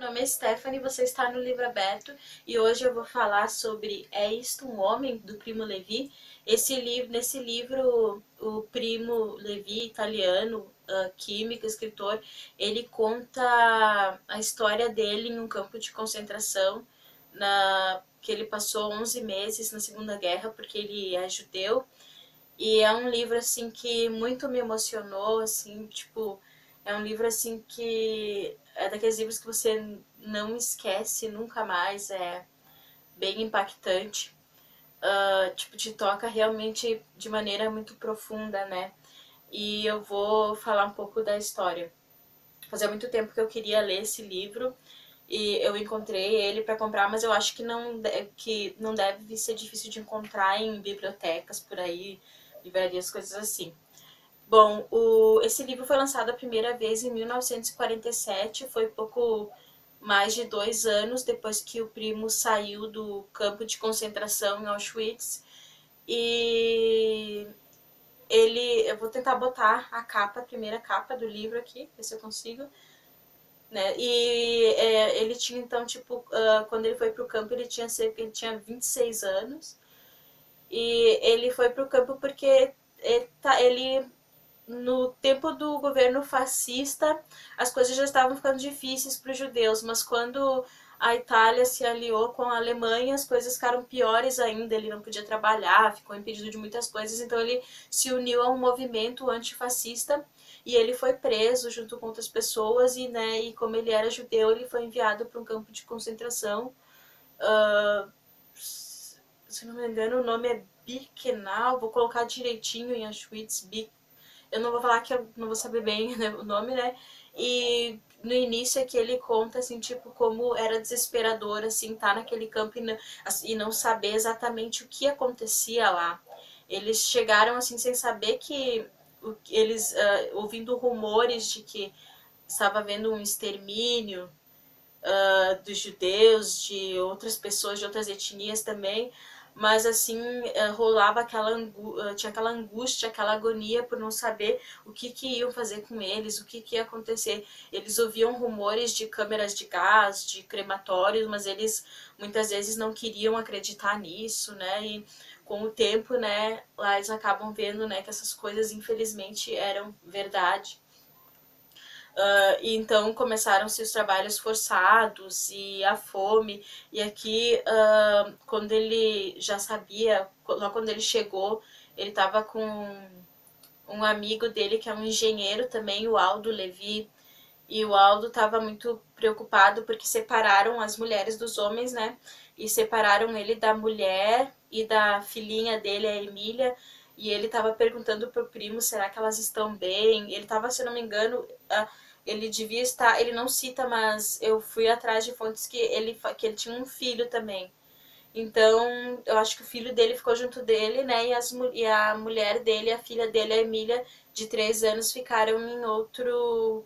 nome é Stephanie, você está no Livro Aberto e hoje eu vou falar sobre É Isto um Homem, do Primo Levi. Nesse livro, o Primo Levi, italiano, químico, escritor, ele conta a história dele em um campo de concentração, que ele passou 11 meses na Segunda Guerra, porque ele é judeu. E é um livro, assim, que muito me emocionou, assim, tipo, é um livro, assim, que é daqueles livros que você não esquece nunca mais, é bem impactante. Tipo, te toca realmente de maneira muito profunda, né? E eu vou falar um pouco da história. Fazia muito tempo que eu queria ler esse livro e eu encontrei ele para comprar, mas eu acho que não deve ser difícil de encontrar em bibliotecas por aí, livrarias, coisas assim. Bom, esse livro foi lançado a primeira vez em 1947, foi pouco mais de 2 anos depois que o Primo saiu do campo de concentração em Auschwitz. E eu vou tentar botar a primeira capa do livro aqui, ver se eu consigo. Né? Ele tinha então, tipo, quando ele foi pro campo, ele tinha 26 anos. E ele foi pro campo porque ele no tempo do governo fascista, as coisas já estavam ficando difíceis para os judeus, mas quando a Itália se aliou com a Alemanha, as coisas ficaram piores ainda. Ele não podia trabalhar, ficou impedido de muitas coisas, então ele se uniu a um movimento antifascista e ele foi preso junto com outras pessoas e como ele era judeu, ele foi enviado para um campo de concentração. Uh, se não me engano, o nome é Birkenau, vou colocar direitinho em Auschwitz, eu não vou falar que eu não vou saber bem, né, o nome, né? E no início é que ele conta, assim, tipo, como era desesperador, assim, estar naquele campo e não saber exatamente o que acontecia lá. Eles chegaram, assim, sem saber ouvindo rumores de que estava havendo um extermínio dos judeus, de outras pessoas de outras etnias também, mas assim rolava tinha aquela angústia, aquela agonia por não saber o que iam fazer com eles, o que ia acontecer. Eles ouviam rumores de câmeras de gás, de crematórios, mas eles muitas vezes não queriam acreditar nisso, né? E com o tempo, né, lá eles acabam vendo, né, que essas coisas infelizmente eram verdade. E então começaram-se os trabalhos forçados e a fome. E aqui, quando ele já sabia, logo quando ele chegou, ele estava com um amigo dele que é um engenheiro também, o Aldo Levi. E o Aldo estava muito preocupado porque separaram as mulheres dos homens, né? E separaram ele da mulher e da filhinha dele, a Emília. E ele estava perguntando pro primo, será que elas estão bem? Ele estava, se não me engano, ele devia estar, ele não cita, mas eu fui atrás de fontes que ele tinha um filho também. Então, eu acho que o filho dele ficou junto dele, né? E a mulher dele, a filha dele, a Emília, de 3 anos, ficaram em outro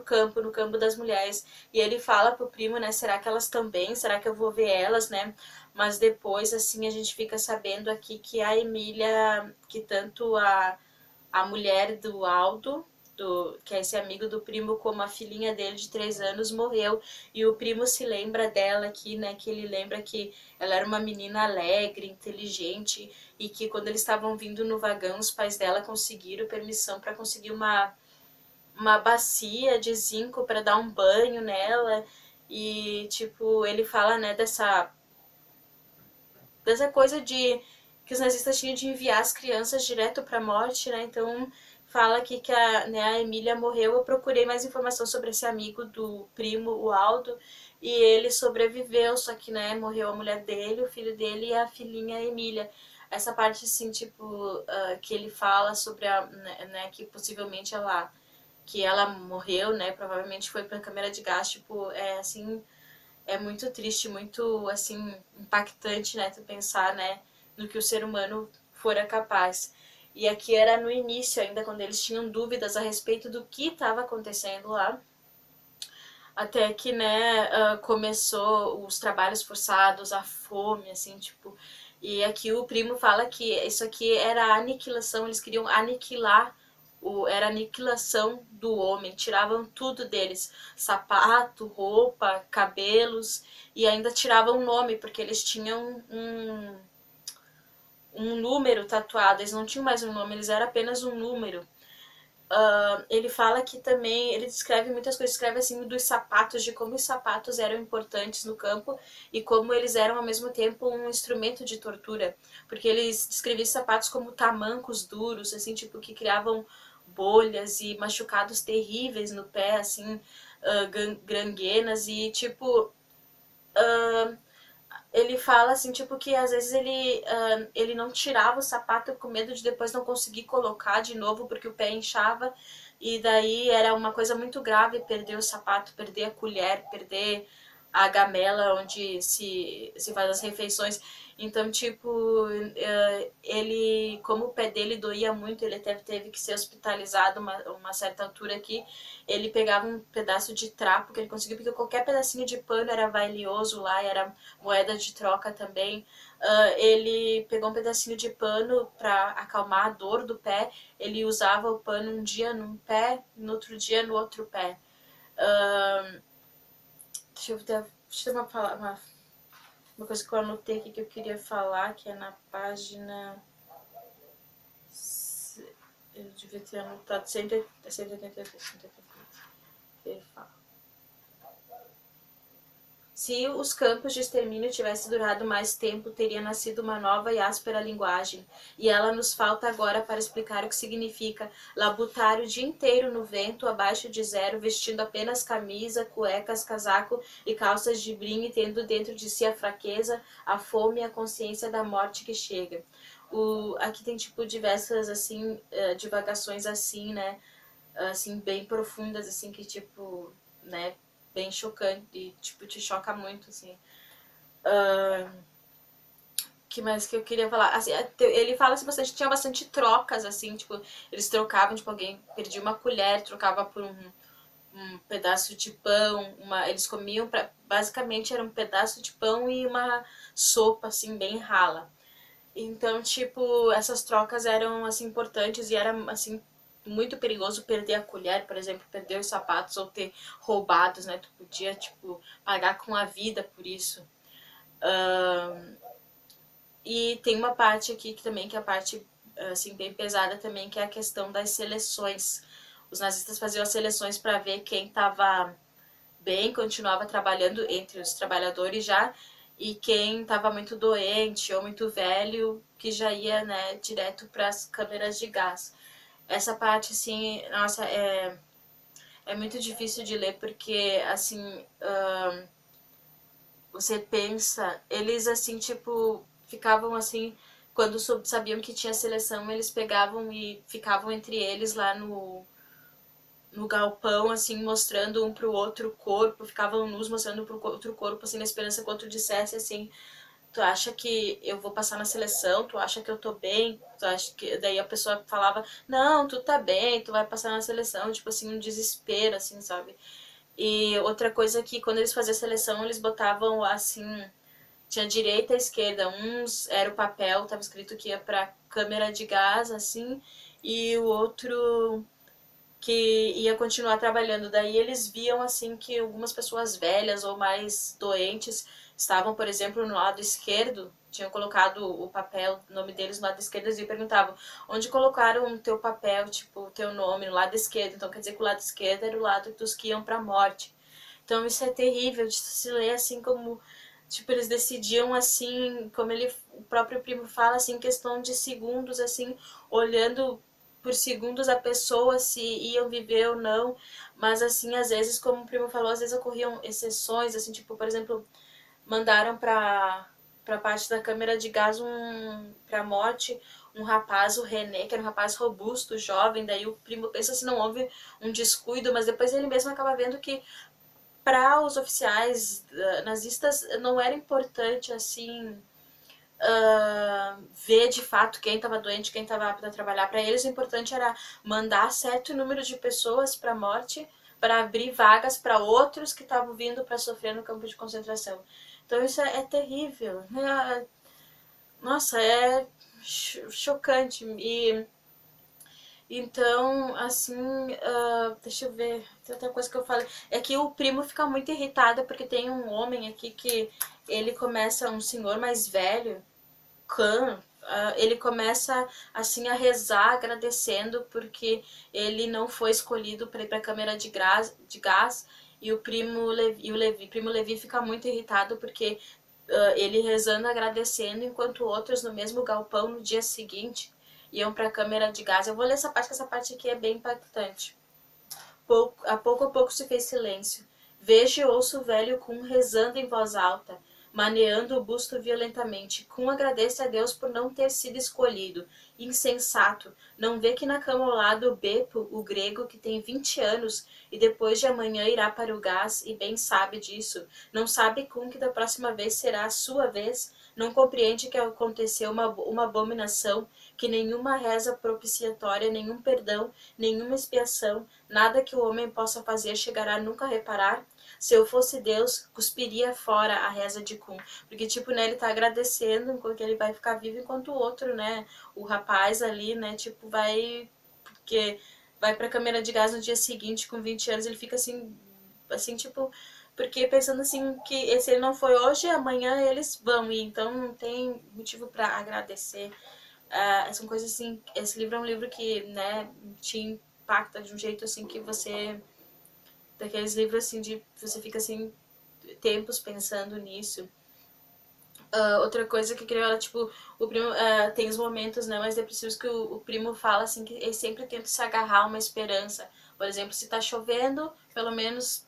campo, no campo das mulheres. E ele fala pro primo, né? Será que elas estão bem? Será que eu vou ver elas, né? Mas depois, assim, a gente fica sabendo aqui que a Emília, que tanto a mulher do Aldo, que é esse amigo do primo, como a filhinha dele de 3 anos, morreu. E o primo se lembra dela aqui, né? Que ele lembra que ela era uma menina alegre, inteligente, e que quando eles estavam vindo no vagão, os pais dela conseguiram permissão para conseguir uma bacia de zinco para dar um banho nela. E, tipo, ele fala, né, dessa coisa de que os nazistas tinham de enviar as crianças direto para a morte, né? Então fala aqui que a Emília morreu. Eu procurei mais informação sobre esse amigo do primo, o Aldo, e ele sobreviveu, só que, né, morreu a mulher dele, o filho dele e a filhinha Emília. Essa parte, assim, tipo, que ele fala sobre né, que possivelmente ela morreu, né, provavelmente foi pra câmera de gás, tipo, assim, é muito triste, muito, assim, impactante, né, tu pensar, né, no que o ser humano fora capaz. E aqui era no início ainda, quando eles tinham dúvidas a respeito do que estava acontecendo lá, até que, né, começou os trabalhos forçados, a fome, assim, tipo, e aqui o primo fala que isso aqui era a aniquilação, eles queriam aniquilar Era a aniquilação do homem, tiravam tudo deles, sapato, roupa, cabelos, e ainda tiravam o nome, porque eles tinham um número tatuado, eles não tinham mais um nome, eles eram apenas um número. Ele fala que também, ele descreve muitas coisas, escreve assim dos sapatos, de como os sapatos eram importantes no campo e como eles eram ao mesmo tempo um instrumento de tortura, porque eles descreviam sapatos como tamancos duros, assim, tipo, que criavam bolhas e machucados terríveis no pé, assim, ganguenas e, tipo, ele fala assim, tipo, que às vezes ele não tirava o sapato com medo de depois não conseguir colocar de novo porque o pé inchava. E daí era uma coisa muito grave perder o sapato, perder a colher, perder a gamela onde se faz as refeições. Então, tipo, ele, como o pé dele doía muito, ele teve que ser hospitalizado uma certa altura aqui. Ele pegava um pedaço de trapo que ele conseguiu, porque qualquer pedacinho de pano era valioso lá, era moeda de troca também. Ele pegou um pedacinho de pano para acalmar a dor do pé. Ele usava o pano um dia num pé, no outro dia no outro pé. Deixa eu ter uma coisa que eu anotei aqui que eu queria falar, que é na página. Eu devia ter anotado 183. Ele fala. Se os campos de extermínio tivessem durado mais tempo, teria nascido uma nova e áspera linguagem, e ela nos falta agora para explicar o que significa labutar o dia inteiro no vento, abaixo de zero, vestindo apenas camisa, cuecas, casaco e calças de brim, e tendo dentro de si a fraqueza, a fome e a consciência da morte que chega. Aqui tem, tipo, diversas, assim, divagações assim, né, assim, bem profundas, assim, que, tipo, né, bem chocante e, tipo, te choca muito, assim. Que mais que eu queria falar? Assim, ele fala assim, bastante, tinha bastante trocas, assim, tipo, eles trocavam, tipo, alguém perdia uma colher, trocava por um pedaço de pão, eles comiam, basicamente era um pedaço de pão e uma sopa, assim, bem rala. Então, tipo, essas trocas eram, assim, importantes e era, assim, muito perigoso perder a colher, por exemplo, perder os sapatos ou ter roubados, né? Tu podia, tipo, pagar com a vida por isso. E tem uma parte aqui que também, que é a parte, assim, bem pesada também, que é a questão das seleções. Os nazistas faziam as seleções para ver quem estava bem, continuava trabalhando entre os trabalhadores já, e quem estava muito doente ou muito velho, que já ia, né, direto para as câmeras de gás. Essa parte, assim, nossa, é muito difícil de ler, porque, assim, você pensa, eles, assim, tipo, ficavam, assim, quando sabiam que tinha seleção, eles pegavam e ficavam entre eles lá no galpão, assim, mostrando um pro outro corpo, ficavam nus mostrando pro outro corpo, assim, na esperança que o outro dissesse, assim, tu acha que eu vou passar na seleção, tu acha que eu tô bem, tu acha que... Daí a pessoa falava, não, tu tá bem, tu vai passar na seleção, tipo assim, um desespero, assim, sabe? E outra coisa que quando eles faziam a seleção, eles botavam, assim, tinha direita e esquerda, uns era o papel, tava escrito que ia pra câmera de gás, assim, e o outro que ia continuar trabalhando. Daí eles viam assim que algumas pessoas velhas ou mais doentes estavam, por exemplo, no lado esquerdo, tinham colocado o papel, o nome deles no lado esquerdo, e perguntavam onde colocaram o teu papel, tipo, o teu nome no lado esquerdo. Então quer dizer que o lado esquerdo era o lado dos que iam para a morte. Então isso é terrível de se ler, assim, como tipo, eles decidiam assim, como o próprio primo fala, assim, em questão de segundos, assim, olhando por segundos a pessoa se iam viver ou não, mas assim, às vezes, como o primo falou, às vezes ocorriam exceções, assim, tipo, por exemplo, mandaram pra parte da câmera de gás pra morte um rapaz, o René, que era um rapaz robusto, jovem, daí o primo pensa se não houve um descuido, mas depois ele mesmo acaba vendo que para os oficiais nazistas não era importante assim ver de fato quem estava doente, quem estava apto a trabalhar. Para eles o importante era mandar certo número de pessoas para a morte, para abrir vagas para outros que estavam vindo para sofrer no campo de concentração. Então isso é terrível. Nossa, é chocante. Então, assim, deixa eu ver, tem outra coisa que eu falei. É que o primo fica muito irritado porque tem um homem aqui que ele começa, um senhor mais velho, Khan, ele começa assim a rezar agradecendo porque ele não foi escolhido para ir para a câmara de gás e o primo Levi fica muito irritado porque ele rezando agradecendo enquanto outros no mesmo galpão no dia seguinte iam para a câmara de gás. Eu vou ler essa parte, que essa parte aqui é bem impactante. A pouco se fez silêncio. Vejo e ouço o velho Kun rezando em voz alta, maneando o busto violentamente. Kun agradece a Deus por não ter sido escolhido. Insensato. Não vê que na cama ao lado o Beppo, o grego, que tem 20 anos e depois de amanhã irá para o gás e bem sabe disso. Não sabe Kun que da próxima vez será a sua vez? Não compreende que aconteceu uma abominação, que nenhuma reza propiciatória, nenhum perdão, nenhuma expiação, nada que o homem possa fazer chegará nunca a reparar? Se eu fosse Deus, cuspiria fora a reza de Kun. Porque, tipo, né, ele tá agradecendo enquanto ele vai ficar vivo, enquanto o outro, né, o rapaz ali, né, tipo, vai... Porque vai pra câmara de gás no dia seguinte, com 20 anos, ele fica assim, tipo... Porque pensando assim, que se ele não foi hoje, amanhã eles vão, e então não tem motivo para agradecer. São coisas assim, esse livro é um livro que, né, te impacta de um jeito assim que você, daqueles livros assim de você fica assim tempos pensando nisso. Outra coisa que eu queria falar, tipo, o primo tem os momentos, né, mais depressivos que o primo fala assim que ele sempre tenta se agarrar a uma esperança. Por exemplo, se tá chovendo, pelo menos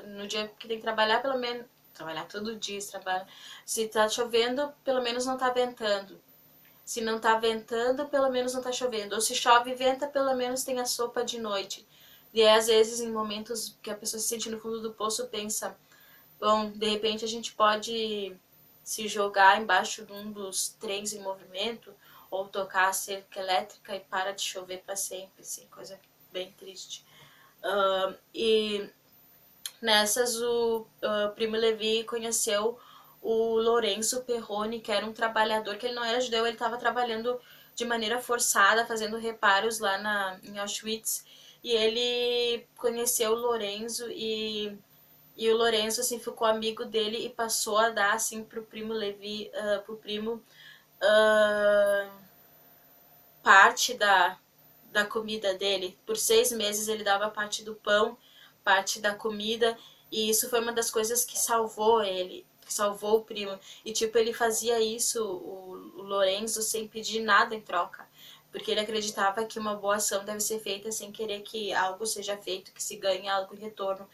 no dia que tem que trabalhar, pelo menos trabalhar todo dia, trabalha. Se tá chovendo, pelo menos não tá ventando. Se não tá ventando, pelo menos não tá chovendo. Ou se chove e venta, pelo menos tem a sopa de noite. E aí, às vezes, em momentos que a pessoa se sente no fundo do poço, pensa, bom, de repente a gente pode se jogar embaixo de um dos trens em movimento, ou tocar a cerca elétrica e para de chover para sempre, assim, coisa bem triste. E nessas, o Primo Levi conheceu o Lorenzo Perrone, que era um trabalhador, que ele não era judeu, ele estava trabalhando de maneira forçada, fazendo reparos lá em Auschwitz. E ele conheceu o Lorenzo e o Lorenzo assim, ficou amigo dele e passou a dar assim, pro Primo Levi, pro Primo, parte da comida dele. Por 6 meses ele dava parte do pão, parte da comida, e isso foi uma das coisas que salvou ele, que salvou o primo. E tipo, ele fazia isso, o Lorenzo, sem pedir nada em troca. Porque ele acreditava que uma boa ação deve ser feita sem querer que algo seja feito, que se ganhe algo em retorno.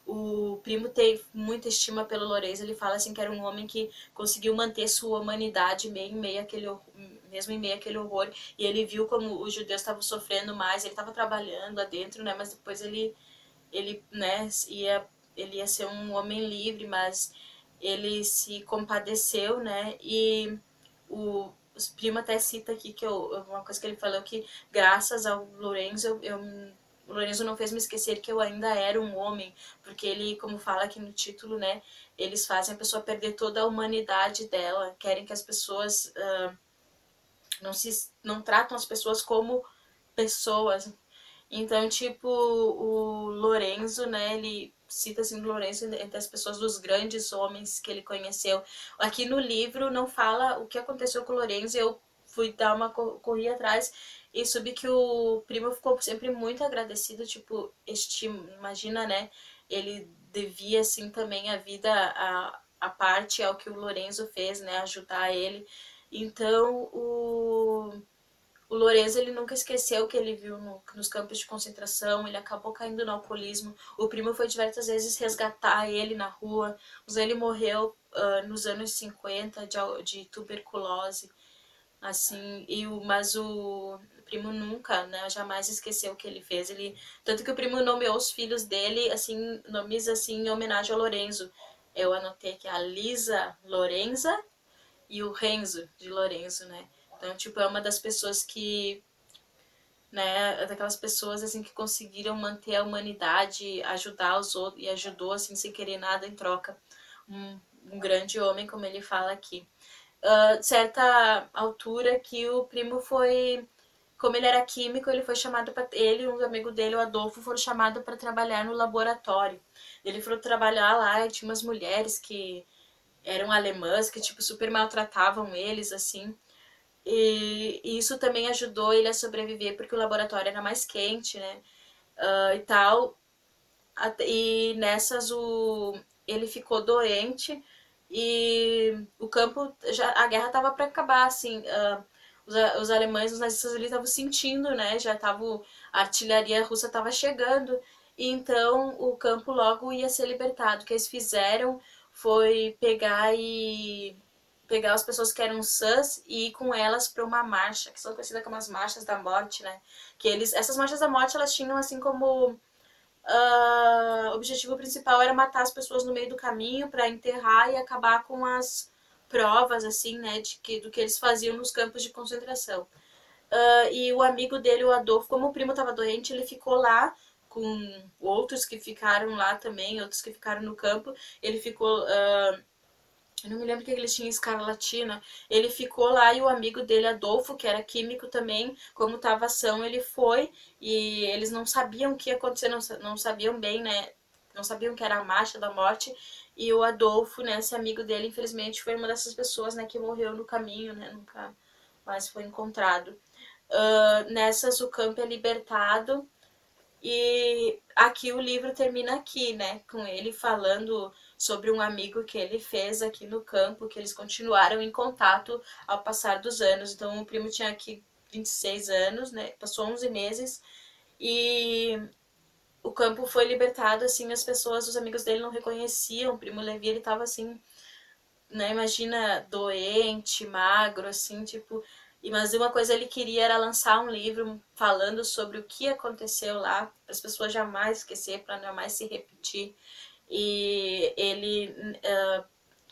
O primo tem muita estima pelo Lorenzo, ele fala assim que era um homem que conseguiu manter sua humanidade mesmo em meio àquele horror, e ele viu como os judeus estavam sofrendo mais, ele estava trabalhando lá dentro, né, mas depois né, ele ia ser um homem livre, mas ele se compadeceu, né, e o primo até cita aqui que uma coisa que ele falou que graças ao Lorenzo o Lorenzo não fez me esquecer que eu ainda era um homem, porque ele, como fala aqui no título, né, eles fazem a pessoa perder toda a humanidade dela, querem que as pessoas não tratam as pessoas como pessoas. Então, tipo, o Lorenzo, né, ele cita assim o Lorenzo entre as pessoas dos grandes homens que ele conheceu. Aqui no livro não fala o que aconteceu com o Lorenzo, eu fui dar uma corrida atrás e soube que o primo ficou sempre muito agradecido, tipo, imagina, né, ele devia assim também a vida a parte ao que o Lorenzo fez, né, ajudar ele. Então, o Lorenzo, ele nunca esqueceu o que ele viu nos campos de concentração, ele acabou caindo no alcoolismo. O primo foi diversas vezes resgatar ele na rua, mas ele morreu nos anos 50 de tuberculose, assim, mas o primo nunca, né, jamais esqueceu o que ele fez. Tanto que o primo nomeou os filhos dele, assim, nomes assim, em homenagem ao Lorenzo. Eu anotei aqui a Lisa Lorenza e o Renzo de Lorenzo, né? Então, tipo, é uma das pessoas que, né, daquelas pessoas, assim, que conseguiram manter a humanidade, ajudar os outros, e ajudou, assim, sem querer nada em troca. Um grande homem, como ele fala aqui. Certa altura que o primo foi como ele era químico, ele foi chamado para ele e um amigo dele, o Adolfo, foram chamados para trabalhar no laboratório. Ele foi trabalhar lá e tinha umas mulheres que eram alemãs que tipo super maltratavam eles assim. E isso também ajudou ele a sobreviver porque o laboratório era mais quente, né? E tal. E nessas ele ficou doente e o campo já a guerra tava para acabar assim. Os alemães, os nazistas ali estavam sentindo, né? Já tava a artilharia russa estava chegando e então o campo logo ia ser libertado. O que eles fizeram foi pegar as pessoas que eram sãs e ir com elas para uma marcha, que são conhecidas como as marchas da morte, né? Que essas marchas da morte, elas tinham assim como o objetivo principal era matar as pessoas no meio do caminho para enterrar e acabar com as provas, assim, né, do que eles faziam nos campos de concentração. E o amigo dele, o Adolfo, como o primo estava doente, ele ficou lá com outros que ficaram lá também, outros que ficaram no campo. Ele ficou eu não me lembro que eles tinham escarlatina. Ele ficou lá e o amigo dele, Adolfo, que era químico também, como estava ação, ele foi e eles não sabiam o que ia acontecer, não sabiam bem, né? Não sabiam que era a marcha da morte. E o Adolfo, né, esse amigo dele, infelizmente, foi uma dessas pessoas, né, que morreu no caminho, né? Nunca mais foi encontrado. Nessas, o campo é libertado e aqui o livro termina aqui, né? Com ele falando sobre um amigo que ele fez aqui no campo, que eles continuaram em contato ao passar dos anos. Então o primo tinha aqui 26 anos, né? Passou 11 meses e o campo foi libertado, assim, as pessoas, os amigos dele não reconheciam. O primo Levi, ele tava assim, né, imagina, doente, magro, assim, tipo, mas uma coisa ele queria era lançar um livro falando sobre o que aconteceu lá, para as pessoas jamais esquecer, para jamais se repetir. E ele,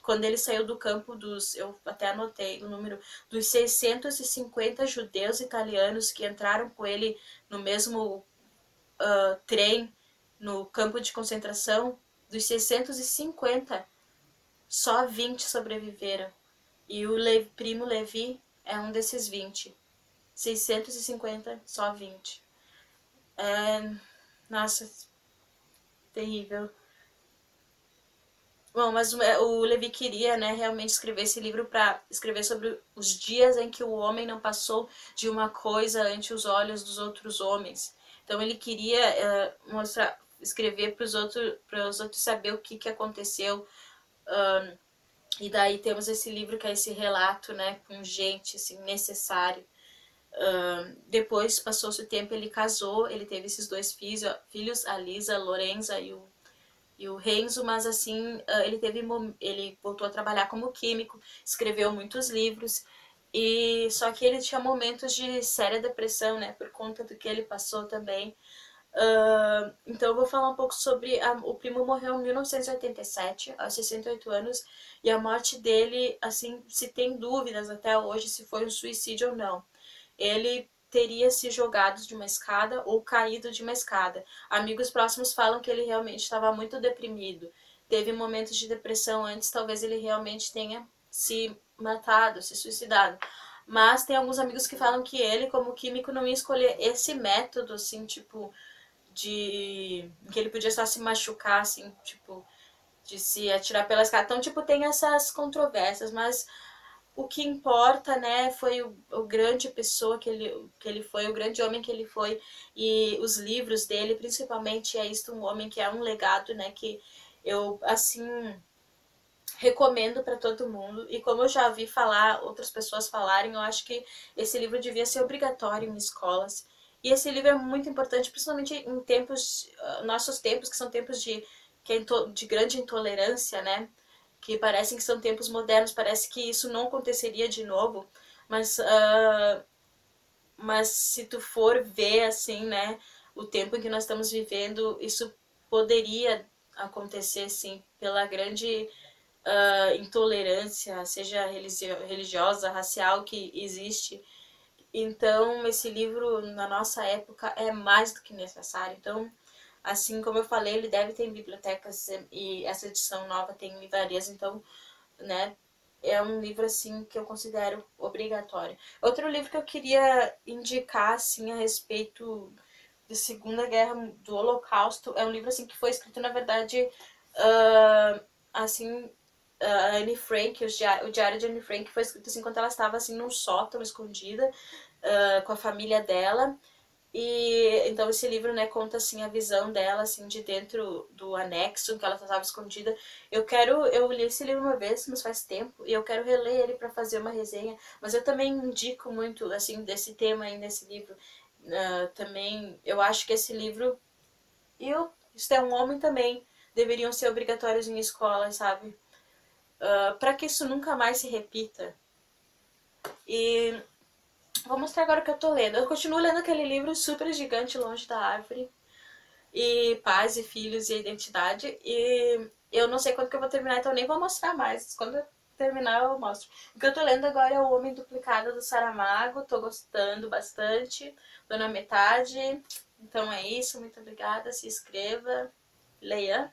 quando ele saiu do campo eu até anotei o número, dos 650 judeus italianos que entraram com ele no mesmo trem, no campo de concentração, dos 650 só 20 sobreviveram. E o primo Levi é um desses 20. 650, só 20. Nossa, terrível. Bom, mas o Levi queria, né, realmente escrever esse livro para escrever sobre os dias em que o homem não passou de uma coisa ante os olhos dos outros homens. Então ele queria mostrar, escrever para os outros saber o que aconteceu. E daí temos esse livro que é esse relato, né, pungente, assim, necessário. Depois, passou-se o tempo, ele casou, ele teve esses dois filhos, a Lisa, a Lorenza e o Renzo, mas assim, ele voltou a trabalhar como químico, escreveu muitos livros, e só que ele tinha momentos de séria depressão, né, por conta do que ele passou também. Então eu vou falar um pouco sobre o primo morreu em 1987, aos 68 anos, e a morte dele, assim, se tem dúvidas até hoje se foi um suicídio ou não. Ele teria se jogado de uma escada ou caído de uma escada. Amigos próximos falam que ele realmente estava muito deprimido. Teve momentos de depressão antes, talvez ele realmente tenha se matado, se suicidado. Mas tem alguns amigos que falam que ele, como químico, não ia escolher esse método, assim, tipo, que ele podia só se machucar, assim, tipo, de se atirar pela escada. Então, tipo, tem essas controvérsias, mas o que importa, né, foi o grande pessoa que ele foi, o grande homem que ele foi, e os livros dele, principalmente É Isto um Homem, que é um legado, né, que eu, assim, recomendo para todo mundo. E como eu já vi falar, outras pessoas falarem, eu acho que esse livro devia ser obrigatório em escolas. E esse livro é muito importante, principalmente em tempos, nossos tempos, que são tempos de grande intolerância, né? Que parecem que são tempos modernos, parece que isso não aconteceria de novo, mas, mas se tu for ver, assim, né, o tempo em que nós estamos vivendo, isso poderia acontecer, sim, pela grande intolerância, seja religiosa, racial, que existe. Então, esse livro, na nossa época, é mais do que necessário. Então, assim como eu falei, ele deve ter em bibliotecas e essa edição nova tem em livrarias, então, né, é um livro, assim, que eu considero obrigatório. Outro livro que eu queria indicar, assim, a respeito da Segunda Guerra, do Holocausto, é um livro, assim, que foi escrito, na verdade, assim, a Anne Frank, o Diário de Anne Frank foi escrito, assim, quando ela estava, assim, num sótão, escondida, com a família dela. E então esse livro, né, conta assim a visão dela assim de dentro do anexo em que ela estava escondida. Eu li esse livro uma vez, mas faz tempo, e eu quero reler ele para fazer uma resenha, mas eu também indico muito assim desse tema aí nesse livro. Também eu acho que esse livro e o Isto é um Homem também deveriam ser obrigatórios em escolas, sabe? Para que isso nunca mais se repita. E vou mostrar agora o que eu tô lendo. Eu continuo lendo aquele livro super gigante Longe da Árvore, e Pais e Filhos e a Identidade. E eu não sei quando que eu vou terminar, então eu nem vou mostrar mais. Quando eu terminar, eu mostro. O que eu tô lendo agora é O Homem Duplicado do Saramago. Tô gostando bastante. Tô na metade. Então é isso. Muito obrigada. Se inscreva. Leia.